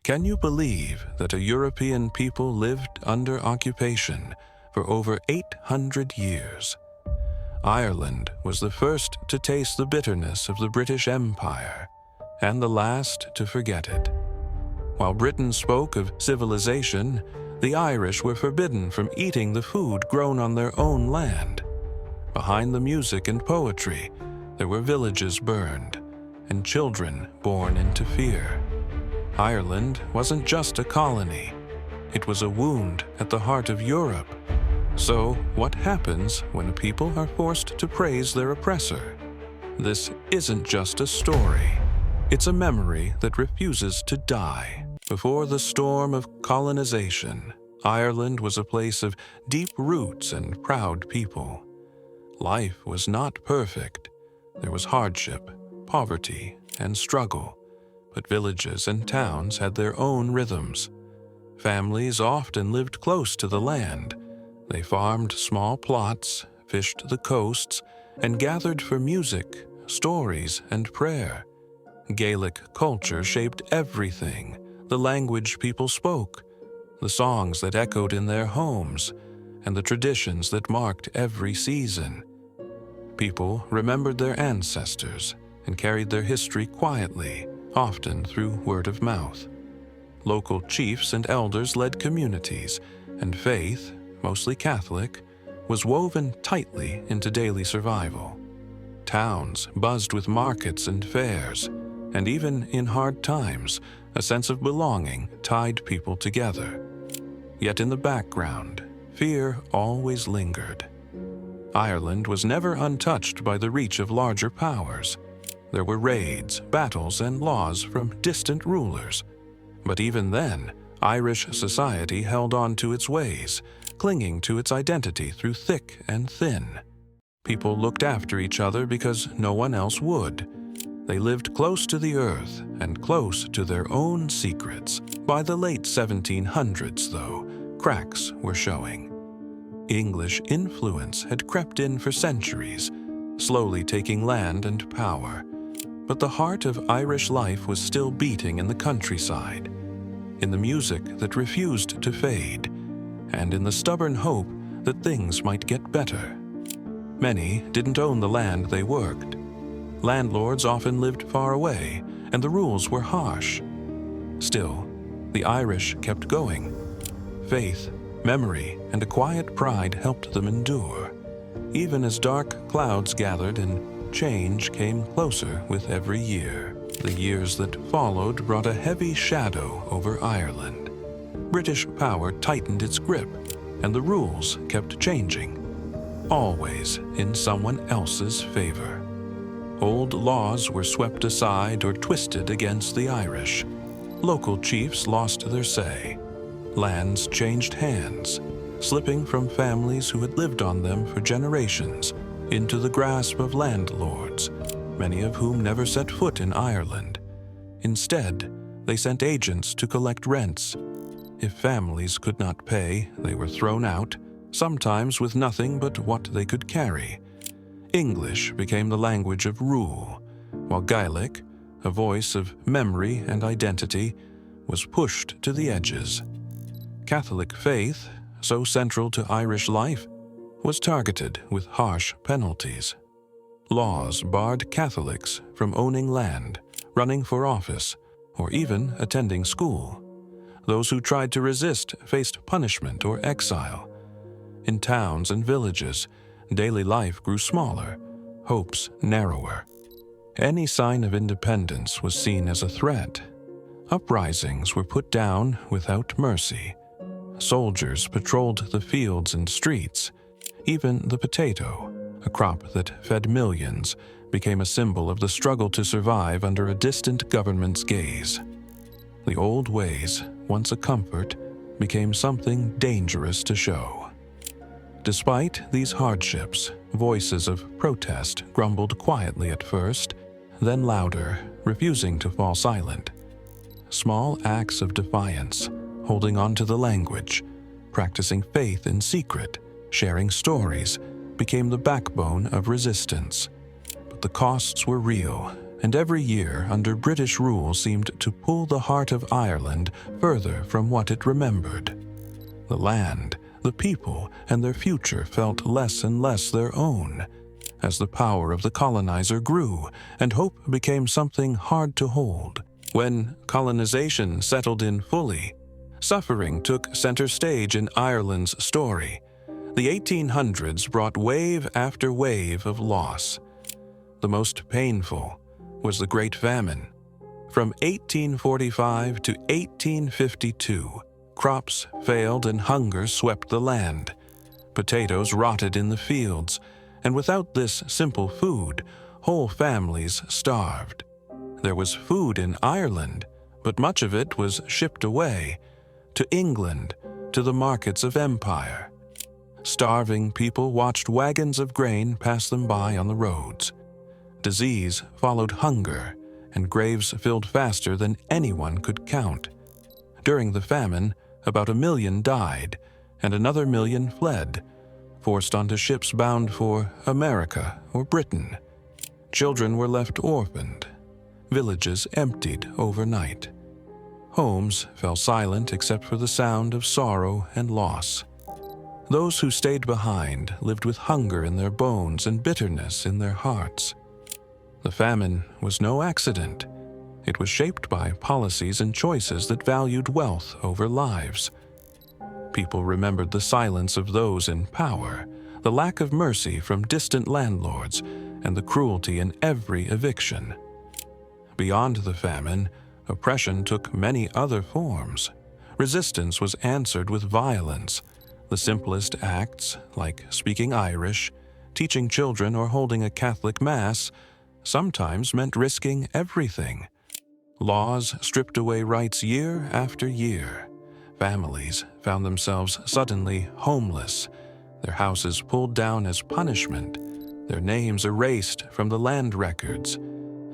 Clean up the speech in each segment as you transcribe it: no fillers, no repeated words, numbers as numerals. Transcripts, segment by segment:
Can you believe that a European people lived under occupation for over 800 years? Ireland was the first to taste the bitterness of the British Empire, and the last to forget it. While Britain spoke of civilization, the Irish were forbidden from eating the food grown on their own land. Behind the music and poetry, there were villages burned, and children born into fear. Ireland wasn't just a colony. It was a wound at the heart of Europe. So, what happens when people are forced to praise their oppressor? This isn't just a story. It's a memory that refuses to die. Before the storm of colonization, Ireland was a place of deep roots and proud people. Life was not perfect. There was hardship, poverty, and struggle. But villages and towns had their own rhythms. Families often lived close to the land. They farmed small plots, fished the coasts, and gathered for music, stories, and prayer. Gaelic culture shaped everything: the language people spoke, the songs that echoed in their homes, and the traditions that marked every season. People remembered their ancestors and carried their history quietly, often through word of mouth. Local chiefs and elders led communities, and faith, mostly Catholic, was woven tightly into daily survival. Towns buzzed with markets and fairs, and even in hard times, a sense of belonging tied people together. Yet in the background, fear always lingered. Ireland was never untouched by the reach of larger powers. There were raids, battles, and laws from distant rulers. But even then, Irish society held on to its ways, clinging to its identity through thick and thin. People looked after each other because no one else would. They lived close to the earth and close to their own secrets. By the late 1700s, though, cracks were showing. English influence had crept in for centuries, slowly taking land and power. But the heart of Irish life was still beating in the countryside, in the music that refused to fade, and in the stubborn hope that things might get better. Many didn't own the land they worked. Landlords often lived far away, and the rules were harsh. Still, the Irish kept going. Faith, memory, and a quiet pride helped them endure, even as dark clouds gathered and change came closer with every year. The years that followed brought a heavy shadow over Ireland. British power tightened its grip, and the rules kept changing, always in someone else's favor. Old laws were swept aside or twisted against the Irish. Local chiefs lost their say. Lands changed hands, slipping from families who had lived on them for generations into the grasp of landlords, many of whom never set foot in Ireland. Instead, they sent agents to collect rents. If families could not pay, they were thrown out, sometimes with nothing but what they could carry. English became the language of rule, while Gaelic, a voice of memory and identity, was pushed to the edges. Catholic faith, so central to Irish life, was targeted with harsh penalties. Laws barred Catholics from owning land, running for office, or even attending school. Those who tried to resist faced punishment or exile. In towns and villages, daily life grew smaller, hopes narrower. Any sign of independence was seen as a threat. Uprisings were put down without mercy. Soldiers patrolled the fields and streets. Even the potato, a crop that fed millions, became a symbol of the struggle to survive under a distant government's gaze. The old ways, once a comfort, became something dangerous to show. Despite these hardships, voices of protest grumbled quietly at first, then louder, refusing to fall silent. Small acts of defiance, holding on to the language, practicing faith in secret, sharing stories, became the backbone of resistance. But the costs were real, and every year under British rule seemed to pull the heart of Ireland further from what it remembered. The land, the people, and their future felt less and less their own, as the power of the colonizer grew and hope became something hard to hold. When colonization settled in fully, suffering took center stage in Ireland's story. The 1800s brought wave after wave of loss. The most painful was the Great Famine. From 1845 to 1852, crops failed and hunger swept the land. Potatoes rotted in the fields, and without this simple food, whole families starved. There was food in Ireland, but much of it was shipped away to England, to the markets of empire. Starving people watched wagons of grain pass them by on the roads. Disease followed hunger, and graves filled faster than anyone could count. During the famine, about 1 million died, and another 1 million fled, forced onto ships bound for America or Britain. Children were left orphaned. Villages emptied overnight. Homes fell silent except for the sound of sorrow and loss. Those who stayed behind lived with hunger in their bones and bitterness in their hearts. The famine was no accident. It was shaped by policies and choices that valued wealth over lives. People remembered the silence of those in power, the lack of mercy from distant landlords, and the cruelty in every eviction. Beyond the famine, oppression took many other forms. Resistance was answered with violence. The simplest acts, like speaking Irish, teaching children, or holding a Catholic Mass, sometimes meant risking everything. Laws stripped away rights year after year. Families found themselves suddenly homeless, their houses pulled down as punishment, their names erased from the land records.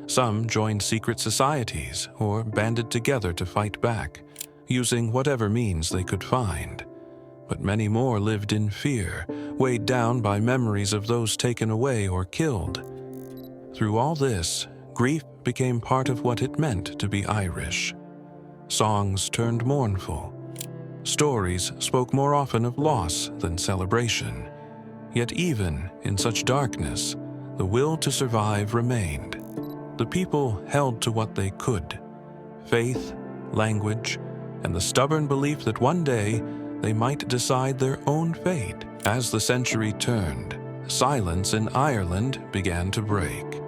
Some joined secret societies or banded together to fight back, using whatever means they could find. But many more lived in fear, weighed down by memories of those taken away or killed. Through all this, grief became part of what it meant to be Irish. Songs turned mournful. Stories spoke more often of loss than celebration. Yet even in such darkness, the will to survive remained. The people held to what they could: faith, language, and the stubborn belief that one day they might decide their own fate. As the century turned, silence in Ireland began to break.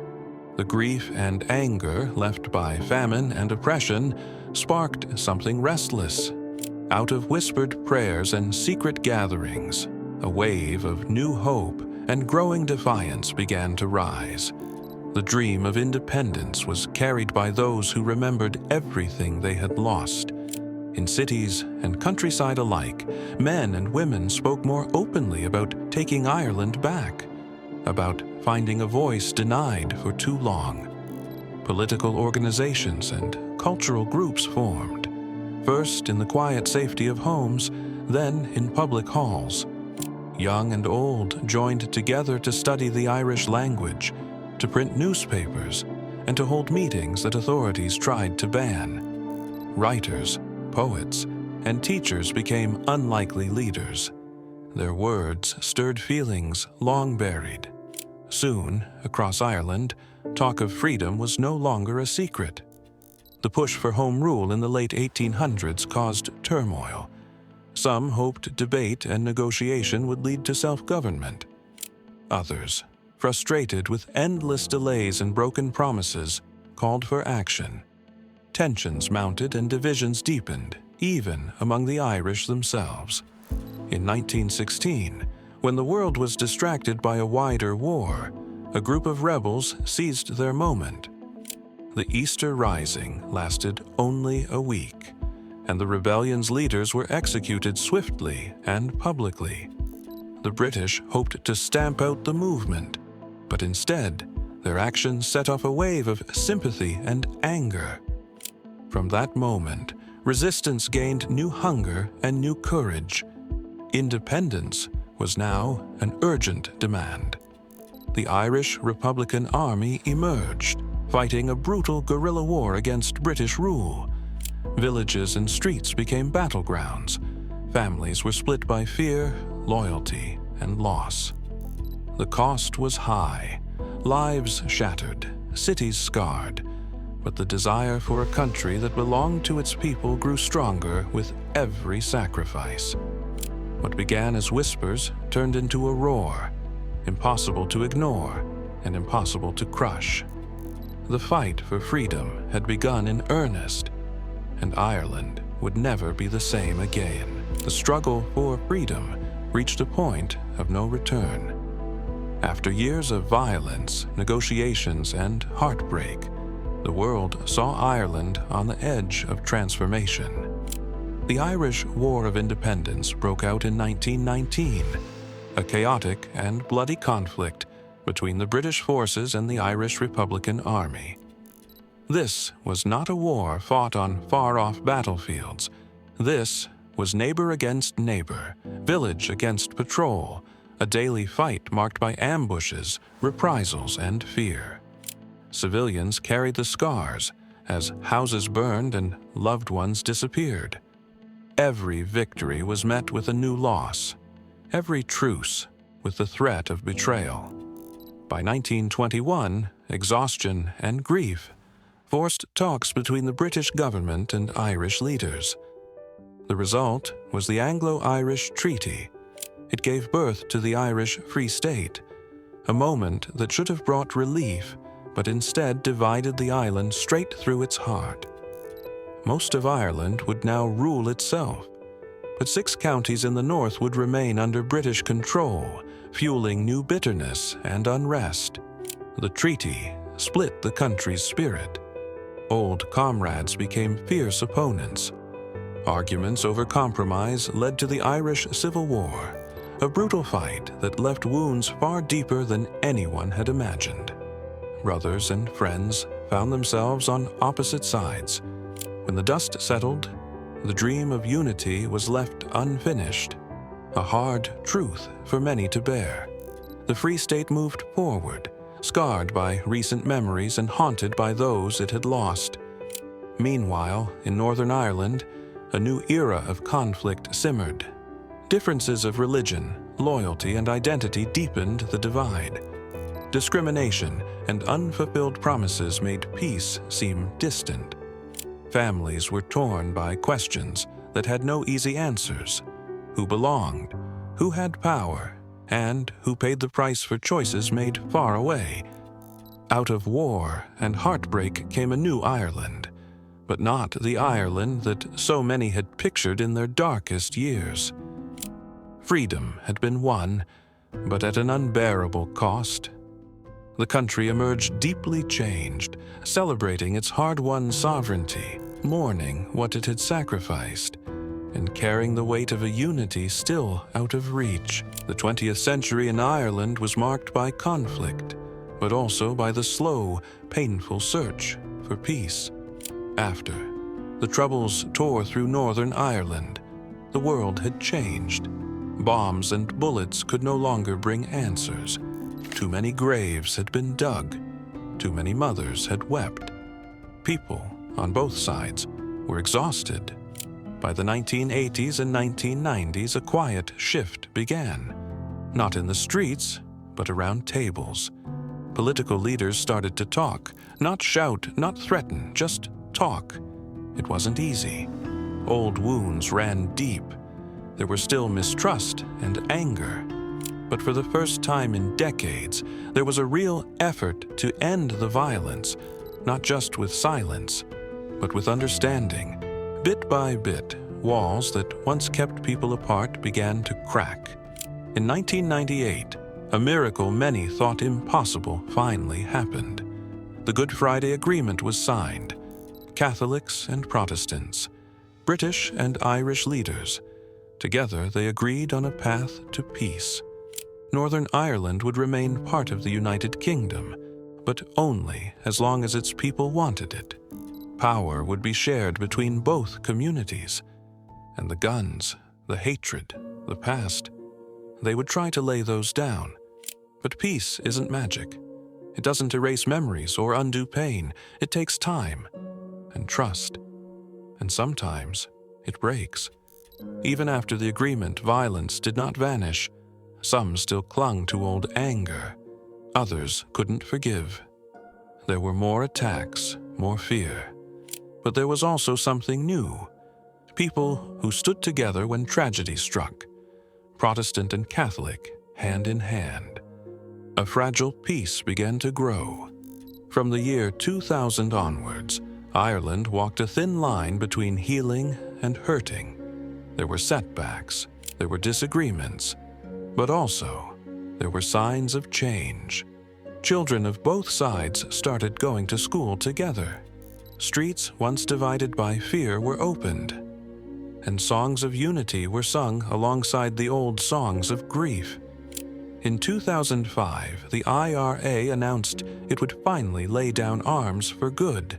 The grief and anger left by famine and oppression sparked something restless. Out of whispered prayers and secret gatherings, a wave of new hope and growing defiance began to rise. The dream of independence was carried by those who remembered everything they had lost. In cities and countryside alike, men and women spoke more openly about taking Ireland back, about finding a voice denied for too long. Political organizations and cultural groups formed, first in the quiet safety of homes, then in public halls. Young and old joined together to study the Irish language, to print newspapers, and to hold meetings that authorities tried to ban. Writers, poets, and teachers became unlikely leaders. Their words stirred feelings long buried. Soon, across Ireland, talk of freedom was no longer a secret. The push for home rule in the late 1800s caused turmoil. Some hoped debate and negotiation would lead to self-government. Others, frustrated with endless delays and broken promises, called for action. Tensions mounted and divisions deepened, even among the Irish themselves. In 1916, when the world was distracted by a wider war, a group of rebels seized their moment. The Easter Rising lasted only a week, and the rebellion's leaders were executed swiftly and publicly. The British hoped to stamp out the movement, but instead, their actions set off a wave of sympathy and anger. From that moment, resistance gained new hunger and new courage. Independence was now an urgent demand. The Irish Republican Army emerged, fighting a brutal guerrilla war against British rule. Villages and streets became battlegrounds. Families were split by fear, loyalty, and loss. The cost was high, lives shattered, cities scarred, but the desire for a country that belonged to its people grew stronger with every sacrifice. What began as whispers turned into a roar, impossible to ignore and impossible to crush. The fight for freedom had begun in earnest, and Ireland would never be the same again. The struggle for freedom reached a point of no return. After years of violence, negotiations, and heartbreak, the world saw Ireland on the edge of transformation. The Irish War of Independence broke out in 1919, a chaotic and bloody conflict between the British forces and the Irish Republican Army. This was not a war fought on far-off battlefields. This was neighbor against neighbor, village against patrol, a daily fight marked by ambushes, reprisals, and fear. Civilians carried the scars as houses burned and loved ones disappeared. Every victory was met with a new loss, every truce with the threat of betrayal. By 1921, exhaustion and grief forced talks between the British government and Irish leaders. The result was the Anglo-Irish Treaty. It gave birth to the Irish Free State, a moment that should have brought relief, but instead divided the island straight through its heart. Most of Ireland would now rule itself, but 6 counties in the north would remain under British control, fueling new bitterness and unrest. The treaty split the country's spirit. Old comrades became fierce opponents. Arguments over compromise led to the Irish Civil War, a brutal fight that left wounds far deeper than anyone had imagined. Brothers and friends found themselves on opposite sides. When the dust settled, the dream of unity was left unfinished, a hard truth for many to bear. The Free State moved forward, scarred by recent memories and haunted by those it had lost. Meanwhile, in Northern Ireland, a new era of conflict simmered. Differences of religion, loyalty, and identity deepened the divide. Discrimination and unfulfilled promises made peace seem distant. Families were torn by questions that had no easy answers. Who belonged? Who had power? And who paid the price for choices made far away? Out of war and heartbreak came a new Ireland, but not the Ireland that so many had pictured in their darkest years. Freedom had been won, but at an unbearable cost. The country emerged deeply changed, celebrating its hard-won sovereignty, mourning what it had sacrificed, and carrying the weight of a unity still out of reach. The 20th century in Ireland was marked by conflict, but also by the slow, painful search for peace. After the Troubles tore through Northern Ireland, the world had changed. Bombs and bullets could no longer bring answers. Too many graves had been dug. Too many mothers had wept. People on both sides were exhausted. By the 1980s and 1990s, a quiet shift began. Not in the streets, but around tables. Political leaders started to talk. Not shout, not threaten, just talk. It wasn't easy. Old wounds ran deep. There were still mistrust and anger. But for the first time in decades, there was a real effort to end the violence, not just with silence, but with understanding. Bit by bit, walls that once kept people apart began to crack. In 1998, a miracle many thought impossible finally happened. The Good Friday Agreement was signed. Catholics and Protestants, British and Irish leaders, together they agreed on a path to peace. Northern Ireland would remain part of the United Kingdom, but only as long as its people wanted it. Power would be shared between both communities, and the guns, the hatred, the past, they would try to lay those down. But peace isn't magic. It doesn't erase memories or undo pain. It takes time and trust. And sometimes it breaks. Even after the agreement, violence did not vanish. Some still clung to old anger. Others couldn't forgive. There were more attacks, more fear. But there was also something new. People who stood together when tragedy struck. Protestant and Catholic, hand in hand. A fragile peace began to grow. From the year 2000 onwards, Ireland walked a thin line between healing and hurting. There were setbacks, there were disagreements, but also there were signs of change. Children of both sides started going to school together. Streets once divided by fear were opened, and songs of unity were sung alongside the old songs of grief. In 2005, the IRA announced it would finally lay down arms for good.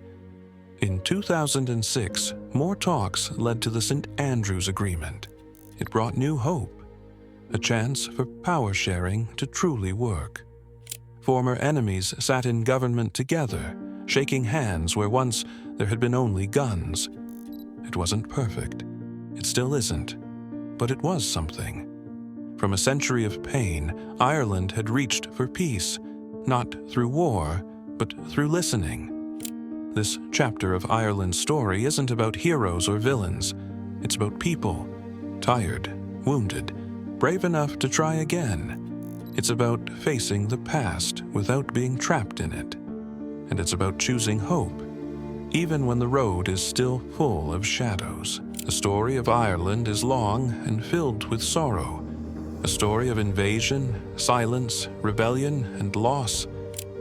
In 2006, more talks led to the St. Andrews Agreement. It brought new hope, a chance for power sharing to truly work. Former enemies sat in government together, shaking hands where once there had been only guns. It wasn't perfect. It still isn't. But it was something. From a century of pain, Ireland had reached for peace, not through war, but through listening. This chapter of Ireland's story isn't about heroes or villains. It's about people, tired, wounded, brave enough to try again. It's about facing the past without being trapped in it. And it's about choosing hope, even when the road is still full of shadows. The story of Ireland is long and filled with sorrow. A story of invasion, silence, rebellion, and loss.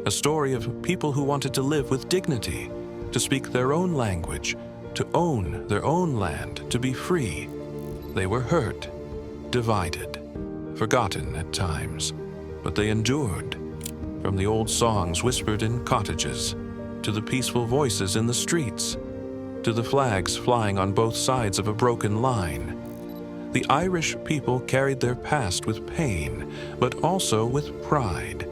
A story of people who wanted to live with dignity, to speak their own language, to own their own land, to be free. They were hurt, divided, forgotten at times, but they endured. From the old songs whispered in cottages, to the peaceful voices in the streets, to the flags flying on both sides of a broken line. The Irish people carried their past with pain, but also with pride.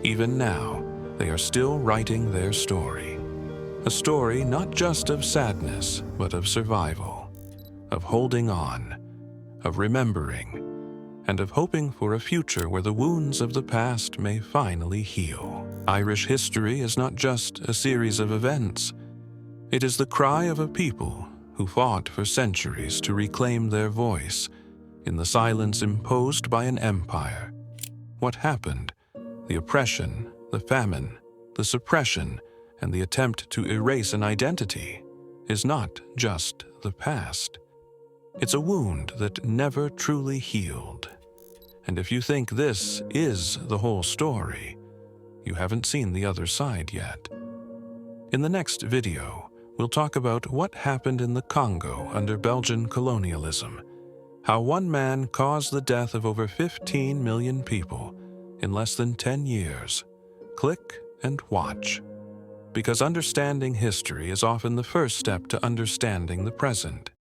Even now, they are still writing their story. A story not just of sadness, but of survival, of holding on, of remembering, and of hoping for a future where the wounds of the past may finally heal. Irish history is not just a series of events. It is the cry of a people who fought for centuries to reclaim their voice in the silence imposed by an empire. What happened? The oppression, the famine, the suppression, and the attempt to erase an identity is not just the past. It's a wound that never truly healed. And if you think this is the whole story, you haven't seen the other side yet. In the next video, we'll talk about what happened in the Congo under Belgian colonialism, how one man caused the death of over 15 million people in less than 10 years. Click and watch. Because understanding history is often the first step to understanding the present.